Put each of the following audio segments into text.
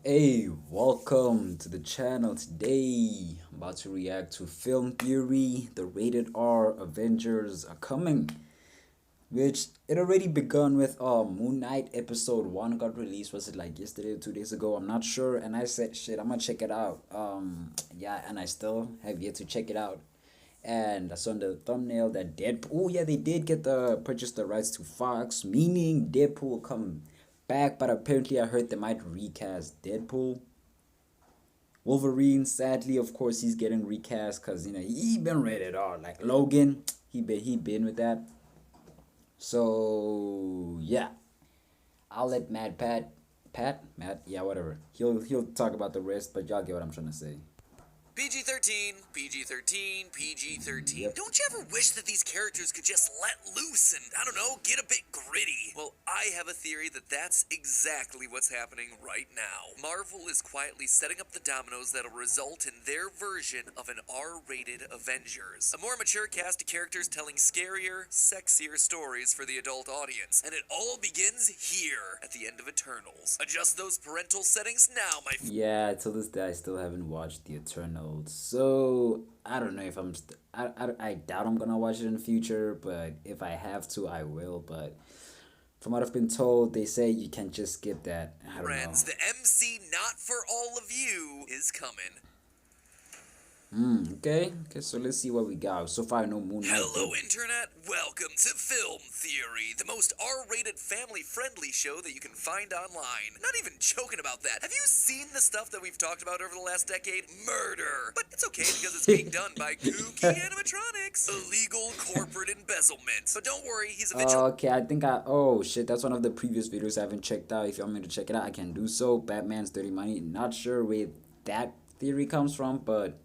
Hey, welcome to the channel. Today, I'm about to react to Film Theory. The rated R Avengers are coming, which it already begun with Moon Knight episode 1 got released. Was it like yesterday or 2 days ago? I'm not sure. And I said, shit, I'm gonna check it out. Yeah, and I still have yet to check it out. And I saw in the thumbnail that Deadpool, oh yeah, they did get the purchase the rights to Fox, meaning Deadpool will come back. But apparently, I heard they might recast Deadpool. Wolverine, sadly, of course, he's getting recast because he been rated R. Like Logan, he been with that. So yeah, I'll let Matt, yeah, whatever. He'll talk about the rest, but y'all get what I'm trying to say. PG 13, PG 13, PG 13. Yep. Don't you ever wish that these characters could just let loose and, I don't know, get a bit gritty? Well, I have a theory that that's exactly what's happening right now. Marvel is quietly setting up the dominoes that'll result in their version of an R rated Avengers. A more mature cast of characters telling scarier, sexier stories for the adult audience. And it all begins here at the end of Eternals. Adjust those parental settings now, my Yeah, till this day, I still haven't watched the Eternals. So I don't know if I doubt I'm gonna watch it in the future, but if I have to, I will. But from what I've been told, they say you can just skip that. I don't know. friends. The MC Not For All of You is coming. Okay, so let's see what we got. So far, no Moon Knight. Hello, Internet. Welcome to Film Theory, the most R-rated family-friendly show that you can find online. Not even joking about that. Have you seen the stuff that we've talked about over the last decade? Murder. But it's okay because it's being done by kooky animatronics. Illegal corporate embezzlement. But don't worry, he's a vigilante. Okay, I think oh shit, that's one of the previous videos I haven't checked out. If you want me to check it out, I can do so. Batman's Dirty Money. Not sure where that theory comes from, but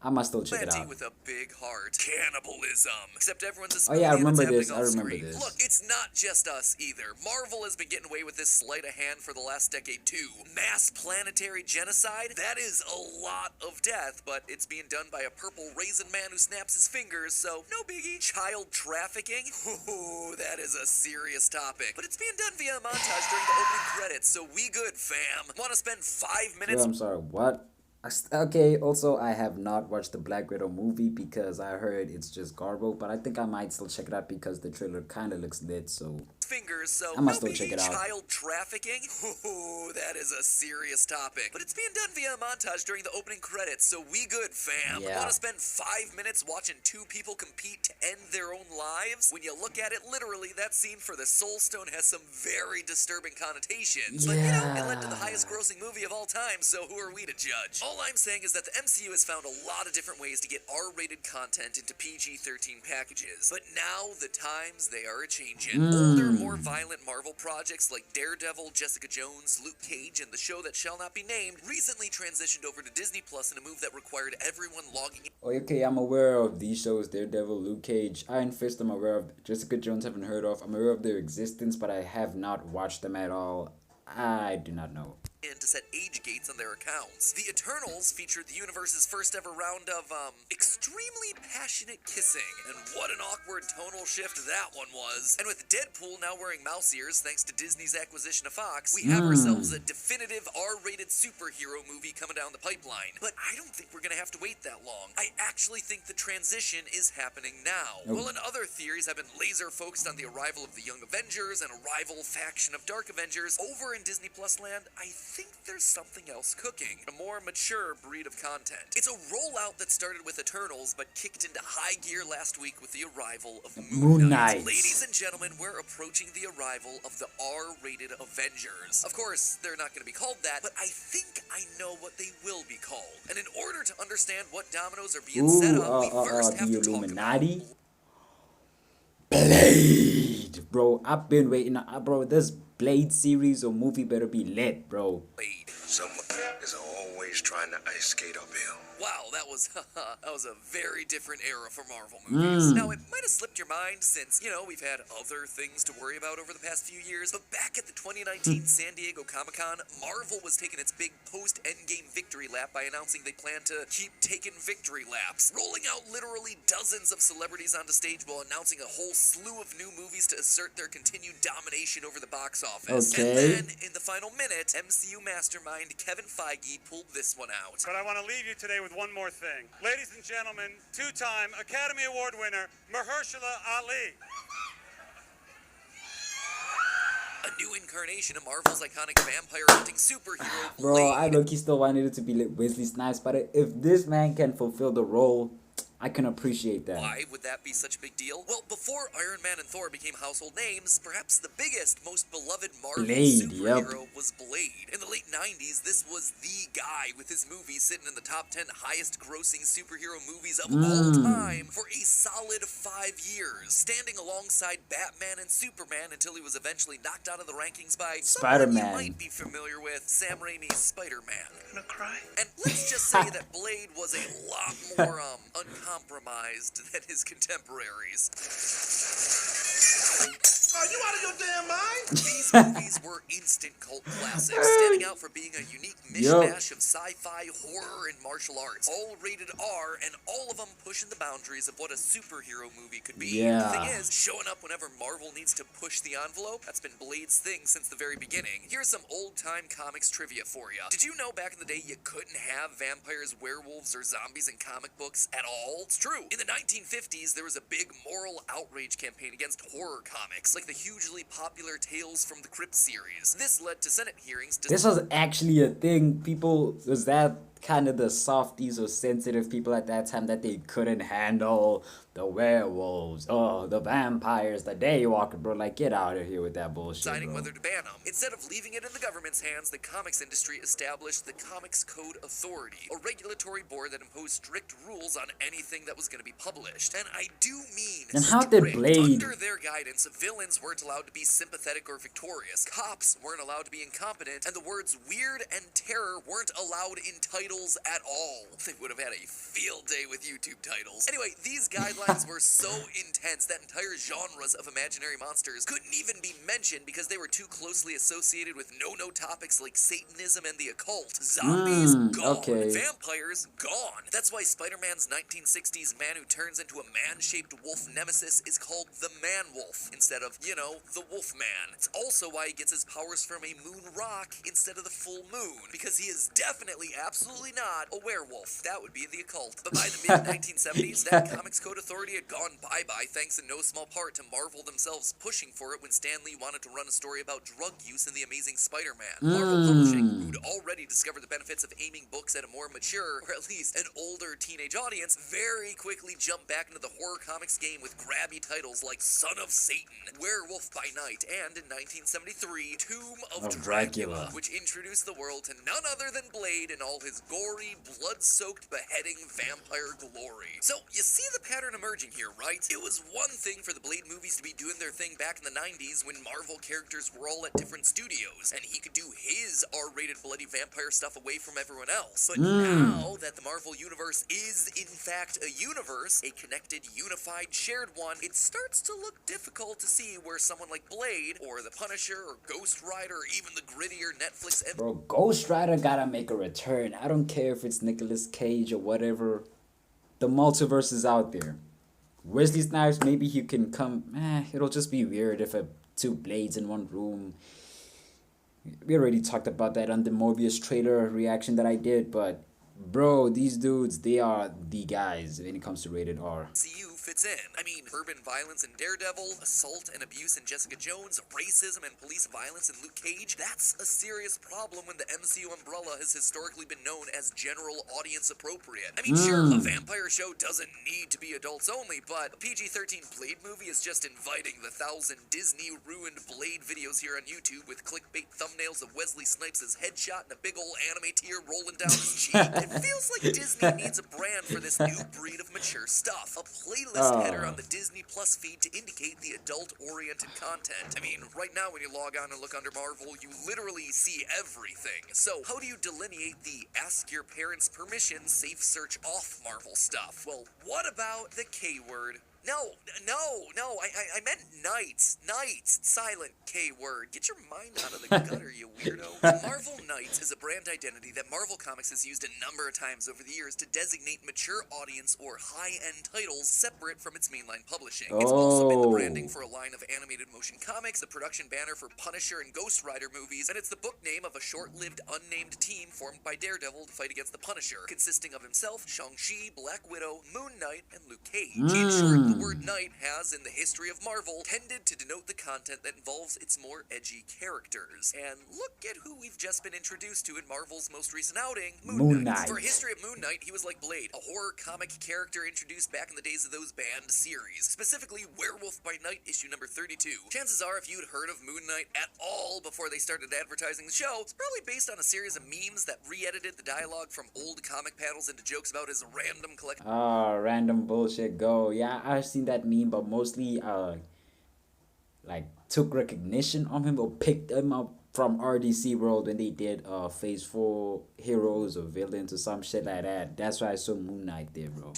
I must still check it out. With a big heart. Cannibalism. Except everyone's a Oh yeah, I smoothie and remember it's this. happening I off remember screen. this. Look, it's not just us either. Marvel has been getting away with this sleight of hand for the last decade too. Mass planetary genocide? That is a lot of death, but it's being done by a purple raisin man who snaps his fingers, so no biggie. Child trafficking? Ooh, that is a serious topic. But it's being done via a montage during the opening credits, so we good, fam. Wanna spend 5 minutes? Well, I'm sorry, what? Okay, also, I have not watched the Black Widow movie because I heard it's just garble, but I think I might still check it out because the trailer kind of looks lit, so Fingers, so I must still check it out. child trafficking? Ooh, that is a serious topic. But it's being done via a montage during the opening credits, so we good, fam. Yeah. Want to spend 5 minutes watching two people compete to end their own lives? When you look at it literally, that scene for the Soul Stone has some very disturbing connotations. But, it led to the highest grossing movie of all time, so who are we to judge? All I'm saying is that the MCU has found a lot of different ways to get R-rated content into PG-13 packages. But now, the times, they are a-changin'. Older, more violent Marvel projects like Daredevil, Jessica Jones, Luke Cage, and the show that shall not be named recently transitioned over to Disney Plus in a move that required everyone logging in. Okay, I'm aware of these shows, Daredevil, Luke Cage, Iron Fist, I'm aware of. Jessica Jones, haven't heard of. I'm aware of their existence, but I have not watched them at all. I do not know. To set age gates on their accounts. The Eternals featured the universe's first ever round of, extremely passionate kissing. And what an awkward tonal shift that one was. And with Deadpool now wearing mouse ears thanks to Disney's acquisition of Fox, we have ourselves a definitive R-rated superhero movie coming down the pipeline. But I don't think we're gonna have to wait that long. I actually think the transition is happening now. Well, in other theories, I've been laser focused on the arrival of the Young Avengers and a rival faction of Dark Avengers. Over in Disney Plus land, I think there's something else cooking. A more mature breed of content. It's a rollout that started with Eternals, but kicked into high gear last week with the arrival of Moon Knight. Ladies and gentlemen, we're approaching the arrival of the R-rated Avengers. Of course, they're not going to be called that, but I think I know what they will be called. And in order to understand what dominoes are being set up, we first have the to talk Illuminati. Blade, bro. I've been waiting. Bro, this Blade series or movie better be lit, bro. Blade. Someone is always always trying to ice skate uphill. Wow, that was a very different era for Marvel movies. Now, it might have slipped your mind since, we've had other things to worry about over the past few years, but back at the 2019 San Diego Comic-Con, Marvel was taking its big post-Endgame victory lap by announcing they plan to keep taking victory laps, rolling out literally dozens of celebrities onto stage while announcing a whole slew of new movies to assert their continued domination over the box office. Okay. And then, in the final minute, MCU mastermind Kevin Feige pulled this one out. But I want to leave you today with one more thing. Ladies and gentlemen, two-time Academy Award winner, Mahershala Ali. A new incarnation of Marvel's iconic vampire hunting superhero, Blade. Bro, I look, he still wanted it to be Wesley Snipes, but if this man can fulfill the role, I can appreciate that. Why would that be such a big deal? Well, before Iron Man and Thor became household names, perhaps the biggest, most beloved Marvel superhero was Blade. In the late 90s, this was the guy with his movies sitting in the top 10 highest grossing superhero movies of all time for a solid 5 years, standing alongside Batman and Superman until he was eventually knocked out of the rankings by someone you might be familiar with, Sam Raimi's Spider-Man. Gonna cry? And let's just say that Blade was a lot more uncompromised than his contemporaries. Are you out of your damn mind? These movies were instant cult classics, standing out for being a unique mishmash of sci-fi, horror, and martial arts, all rated R, and all of them pushing the boundaries of what a superhero movie could be. The thing is, showing up whenever Marvel needs to push the envelope, that's been Blade's thing since the very beginning. Here's some old-time comics trivia for you. Did you know back in the day you couldn't have vampires, werewolves, or zombies in comic books at all? It's true. In the 1950s, there was a big moral outrage campaign against horror comics, like the hugely popular Tales from the Crypt series. This led to Senate hearings. This was actually a thing. People, was that kind of the softies or sensitive people at that time that they couldn't handle the werewolves, the vampires, the daywalker, bro. Like, get out of here with that bullshit, Deciding bro. whether to ban them. Instead of leaving it in the government's hands, the comics industry established the Comics Code Authority, a regulatory board that imposed strict rules on anything that was going to be published. And I do mean And how did strict. Blade... Under their guidance, villains weren't allowed to be sympathetic or victorious, cops weren't allowed to be incompetent, and the words weird and terror weren't allowed in titles at all. They would have had a field day with YouTube titles. Anyway, these guidelines were so intense that entire genres of imaginary monsters couldn't even be mentioned because they were too closely associated with no-no topics like Satanism and the occult. Zombies, gone. Vampires, gone. That's why Spider-Man's 1960s man who turns into a man-shaped wolf nemesis is called the Man-Wolf instead of, the Wolf-Man. It's also why he gets his powers from a moon rock instead of the full moon, because he is definitely, absolutely not a werewolf. That would be the occult. But by the mid-1970s, that Comics Code Authority had gone bye-bye thanks in no small part to Marvel themselves pushing for it when Stan Lee wanted to run a story about drug use in The Amazing Spider-Man. Marvel Publishing, who'd already discovered the benefits of aiming books at a more mature, or at least an older teenage audience, very quickly jumped back into the horror comics game with grabby titles like Son of Satan, Werewolf by Night, and in 1973, Tomb of Dracula, which introduced the world to none other than Blade in all his gory, blood-soaked, beheading vampire glory. So, you see the pattern emerging here, right? It was one thing for the Blade movies to be doing their thing back in the 90s when Marvel characters were all at different studios, and he could do his R-rated bloody vampire stuff away from everyone else. But now that the Marvel Universe is, in fact, a universe, a connected, unified, shared one, it starts to look difficult to see where someone like Blade, or the Punisher, or Ghost Rider, or even the grittier Netflix... Bro, Ghost Rider gotta make a return. I don't care if it's Nicolas Cage or whatever. The multiverse is out there. Wesley Snipes, maybe he can come... it'll just be weird if two Blades in one room. We already talked about that on the Morbius trailer reaction that I did, but... Bro, these dudes, they are the guys when it comes to rated R. MCU fits in. I mean, urban violence in Daredevil, assault and abuse in Jessica Jones, racism and police violence in Luke Cage. That's a serious problem when the MCU umbrella has historically been known as general audience appropriate. I mean, sure, a vampire show doesn't need to be adults only, but a PG-13 Blade movie is just inviting the 1,000 Disney-ruined Blade videos here on YouTube with clickbait thumbnails of Wesley Snipes' headshot and a big ol' anime tear rolling down his cheek. It feels like Disney needs a brand for this new breed of mature stuff. A playlist list header on the Disney Plus feed to indicate the adult-oriented content. I mean, right now when you log on and look under Marvel, you literally see everything. So, how do you delineate the ask your parents permission, safe search off Marvel stuff? Well, what about the K word? No, I meant Knights, silent K word. Get your mind out of the gutter, you weirdo. Marvel Knights is a brand identity that Marvel Comics has used a number of times over the years to designate mature audience or high-end titles separate from its mainline publishing. It's also been the branding for a line of animated motion comics, the production banner for Punisher and Ghost Rider movies, and it's the book name of a short-lived unnamed team formed by Daredevil to fight against the Punisher, consisting of himself, Shang-Chi, Black Widow, Moon Knight, and Luke Cage. In short, the word Knight has, in the history of Marvel, tended to denote the content that involves its more edgy characters. And look at who we've just been introduced to in Marvel's most recent outing, Moon Knight. For history of Moon Knight, he was like Blade, a horror comic character introduced back in the days of those banned series, specifically Werewolf by Night issue number 32. Chances are, if you'd heard of Moon Knight at all before they started advertising the show, it's probably based on a series of memes that re-edited the dialogue from old comic panels into jokes about his random collection. Random bullshit go. Yeah, I've seen that meme, but mostly like took recognition of him or picked him up from RDC World when they did Phase 4 heroes or villains or some shit like that. That's why I saw Moon Knight there, bro.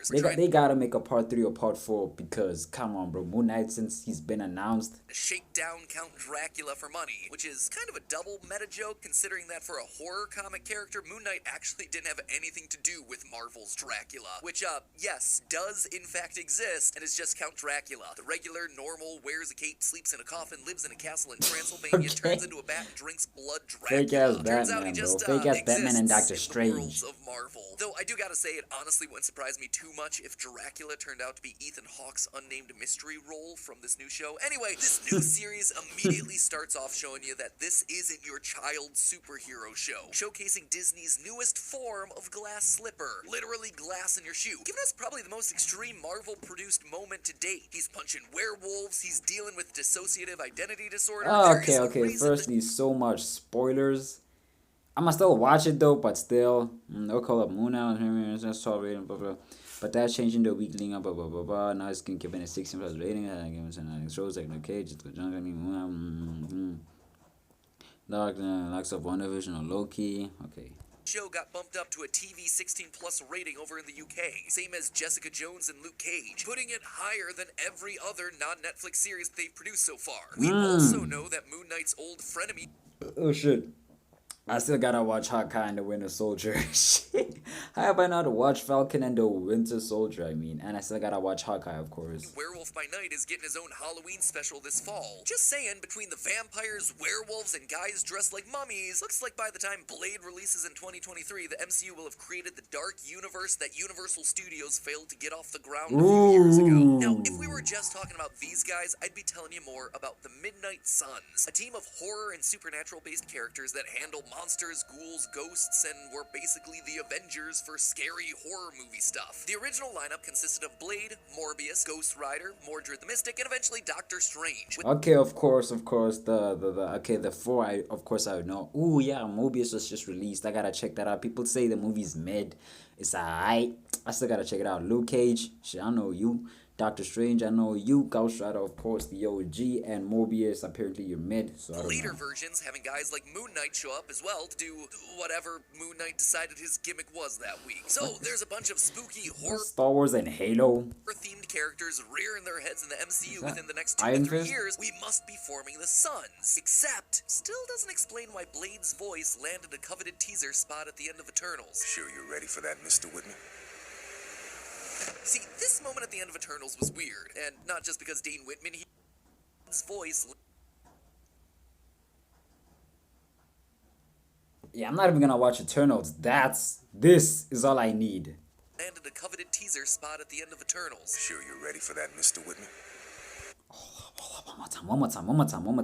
They gotta make a part 3 or part 4 because come on, bro. Moon Knight, since he's been announced, shake down Count Dracula for money, which is kind of a double meta joke considering that for a horror comic character, Moon Knight actually didn't have anything to do with Marvel's Dracula, which yes, does in fact exist and is just Count Dracula. The regular, normal, wears a cape, sleeps in a coffin, lives in a castle in Transylvania, turns into a bat and drinks blood Dracula. Fake ass Batman, bro. Fake ass Batman and Doctor Strange. Of Marvel. Though I do gotta say, it honestly wouldn't surprise me too much if Dracula turned out to be Ethan Hawke's unnamed mystery role from this new show. Anyway, this new series immediately starts off showing you that this isn't your child superhero show, showcasing Disney's newest form of glass slipper, literally glass in your shoe, giving us probably the most extreme Marvel-produced moment to date. He's punching werewolves, he's dealing with dissociative identity disorder. Okay. Firstly, so much spoilers. I'ma still watch it though, but still, they'll call up Moon Knight, that's 12 rating, blah blah. But that's changing the weekly, blah blah blah blah. Now it's giving a 16 plus rating. I give it shows like Luke Cage, it's junk. I mean, likes of WandaVision or Loki. Okay. Show got bumped up to a TV 16 plus rating over in the UK, same as Jessica Jones and Luke Cage, putting it higher than every other non-Netflix series they've produced so far. We also know that Moon Knight's old frenemy. Oh shit. I still gotta watch Hawkeye and the Winter Soldier. Shit. How have I not watched Falcon and the Winter Soldier? I mean, and I still gotta watch Hawkeye, of course. Werewolf by Night is getting his own Halloween special this fall. Just saying, between the vampires, werewolves, and guys dressed like mummies, looks like by the time Blade releases in 2023, the MCU will have created the dark universe that Universal Studios failed to get off the ground a few years ago. Now, if we were just talking about these guys, I'd be telling you more about the Midnight Suns, a team of horror and supernatural-based characters that handle monsters, ghouls, ghosts, and were basically the Avengers for scary horror movie stuff. The original lineup consisted of Blade, Morbius, Ghost Rider, Mordred the Mystic, and eventually Doctor Strange. Okay, of course, the 4 I know. Ooh yeah, Morbius was just released. I gotta check that out. People say the movie's mid. It's alright. I still gotta check it out. Luke Cage, shit, I know you. Doctor Strange, I know you. Ghost Rider, of course, the OG, and Morbius, apparently you're mid, so I don't Later know. versions having guys like Moon Knight show up as well to do whatever Moon Knight decided his gimmick was that week. So there's a bunch of spooky horror Star Wars and Halo. themed characters rearing their heads in the MCU that within the next 2 Iron to 3 Fist? years. We must be forming the Suns. Except, still doesn't explain why Blade's voice landed a coveted teaser spot at the end of Eternals. Sure you're ready for that, Mr. Whitman? See, this moment at the end of Eternals was weird, and not just because Dane Whitman, his voice. Yeah, I'm not even gonna watch Eternals. This is all I need. Landed a coveted teaser spot at the end of Eternals. Sure you're ready for that, Mr. Whitman? One more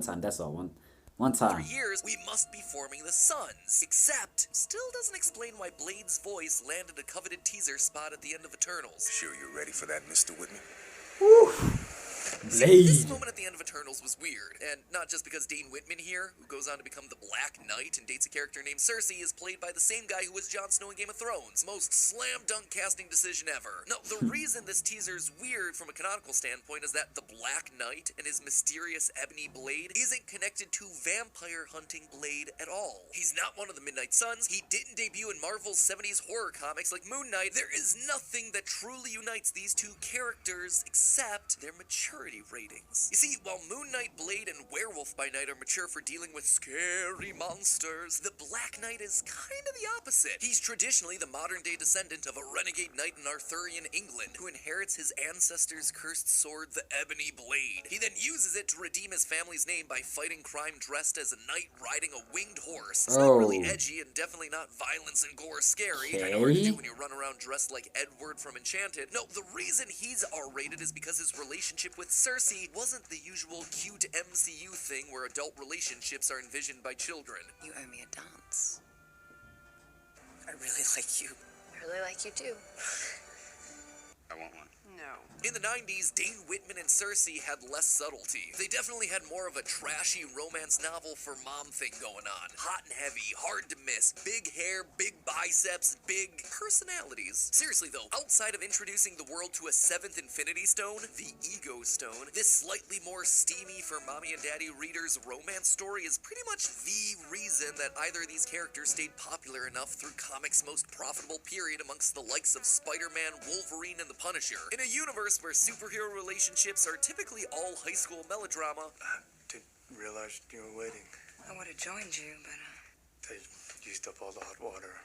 time. That's all. One time. For years, we must be forming the Suns. Except, still doesn't explain why Blade's voice landed a coveted teaser spot at the end of Eternals. Sure you're ready for that, Mr. Whitman? See, this Blade. moment at the end of Eternals was weird, and not just because Dane Whitman here, who goes on to become the Black Knight and dates a character named Cersei, is played by the same guy who was Jon Snow in Game of Thrones. Most slam dunk casting decision ever. No, the reason this teaser's weird from a canonical standpoint is that the Black Knight and his mysterious ebony blade isn't connected to vampire hunting Blade at all. He's not one of the Midnight Suns, he didn't debut in Marvel's 70s horror comics like Moon Knight. There is nothing that truly unites these two characters except their maturity ratings. You see, while Moon Knight, Blade, and Werewolf by Night are mature for dealing with scary monsters, the Black Knight is kind of the opposite. He's traditionally the modern-day descendant of a renegade knight in Arthurian England who inherits his ancestors' cursed sword, the Ebony Blade. He then uses it to redeem his family's name by fighting crime dressed as a knight riding a winged horse. It's not really edgy and definitely not violence and gore scary. I know hard to do when you run around dressed like Edward from Enchanted. No, the reason he's R-rated is because his relationship with Cersei wasn't the usual cute MCU thing where adult relationships are envisioned by children. You owe me a dance. I really like you. I really like you too. I want one. No. In the 90s, Dane Whitman and Cersei had less subtlety. They definitely had more of a trashy romance novel for mom thing going on. Hot and heavy, hard to miss, big hair, big biceps, big personalities. Seriously though, outside of introducing the world to a seventh Infinity Stone, the Ego Stone, this slightly more steamy for mommy and daddy readers romance story is pretty much the reason that either of these characters stayed popular enough through comics' most profitable period amongst the likes of Spider-Man, Wolverine, and the Punisher. In a universe where superhero relationships are typically all high school melodrama. Didn't realize you were waiting. I would have joined you, but They used up all the hot water.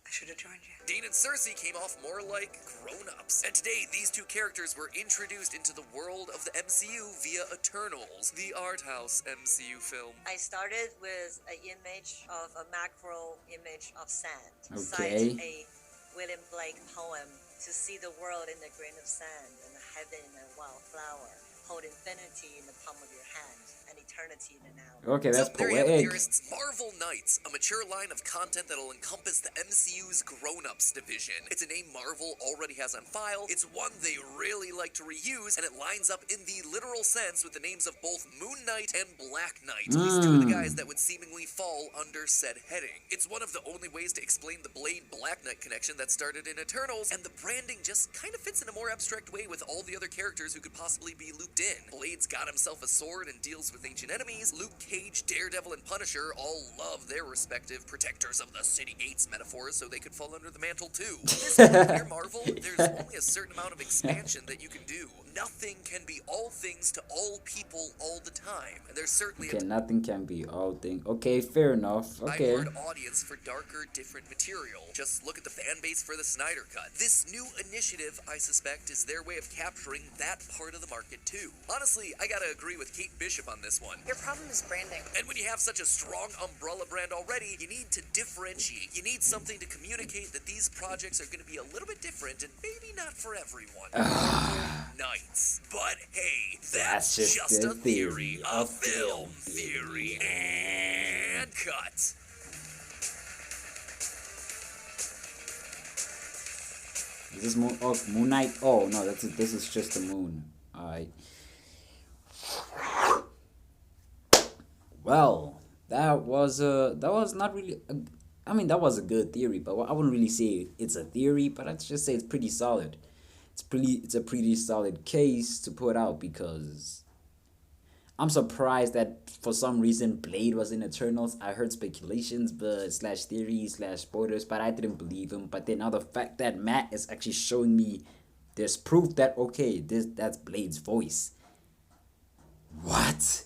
I should have joined you. Dane and Cersei came off more like grown-ups. And today, these two characters were introduced into the world of the MCU via Eternals, the art house MCU film. I started with an image of a macro image of sand. Okay. Cite a William Blake poem to see the world in a grain of sand and heaven in a wildflower. Hold infinity in the palm of your hand and eternity in an hour. Okay, that's So there you have it, poetic. dearists. Marvel Knights, a mature line of content that'll encompass the MCU's grown-ups division. It's a name Marvel already has on file, it's one they really like to reuse, and it lines up in the literal sense with the names of both Moon Knight and Black Knight. These two are the guys that would seemingly fall under said heading. It's one of the only ways to explain the Blade-Black Knight connection that started in Eternals, and the branding just kind of fits in a more abstract way with all the other characters who could possibly be looped in. Blade's got himself a sword and deals with ancient enemies. Luke Cage, Daredevil, and Punisher all love their respective protectors of the city gates metaphors so they could fall under the mantle too. This here, Marvel, there's only a certain amount of expansion that you can do. Nothing can be all things to all people all the time. And there's certainly Okay, nothing can be all thing. Okay, fair enough. Okay. a audience for darker, different material. Just look at the fan base for the Snyder Cut. This new initiative, I suspect, is their way of capturing that part of the market too. Honestly, I gotta agree with Kate Bishop on this one. Your problem is branding. And when you have such a strong umbrella brand already, you need to differentiate. You need something to communicate that these projects are going to be a little bit different and maybe not for everyone. Nights. But hey, that's just a theory. A film theory. And cut. Is this Moon Knight? Oh no, this is just the moon. Alright. Well, that was not really I mean, that was a good theory, but I wouldn't really say it's a theory, but I'd just say it's pretty solid. It's a pretty solid case to put out, because I'm surprised that for some reason Blade was in Eternals. I heard speculations, but slash theories slash spoilers, but I didn't believe him. But then now the fact that Matt is actually showing me there's proof that okay, that's Blade's voice. What?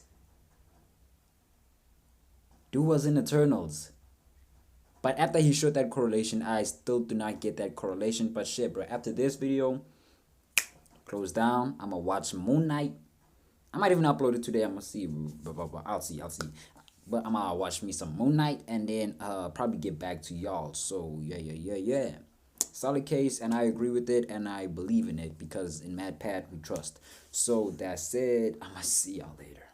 Dude was in Eternals. But after he showed that correlation, I still do not get that correlation. But shit, bro, after this video, close down. I'm gonna watch Moon Knight. I might even upload it today. I'm gonna see. I'll see. But I'm gonna watch me some Moon Knight and then probably get back to y'all. So yeah. Solid case, and I agree with it, and I believe in it, because in Mad Pat we trust. So that's it. I'm gonna see y'all later.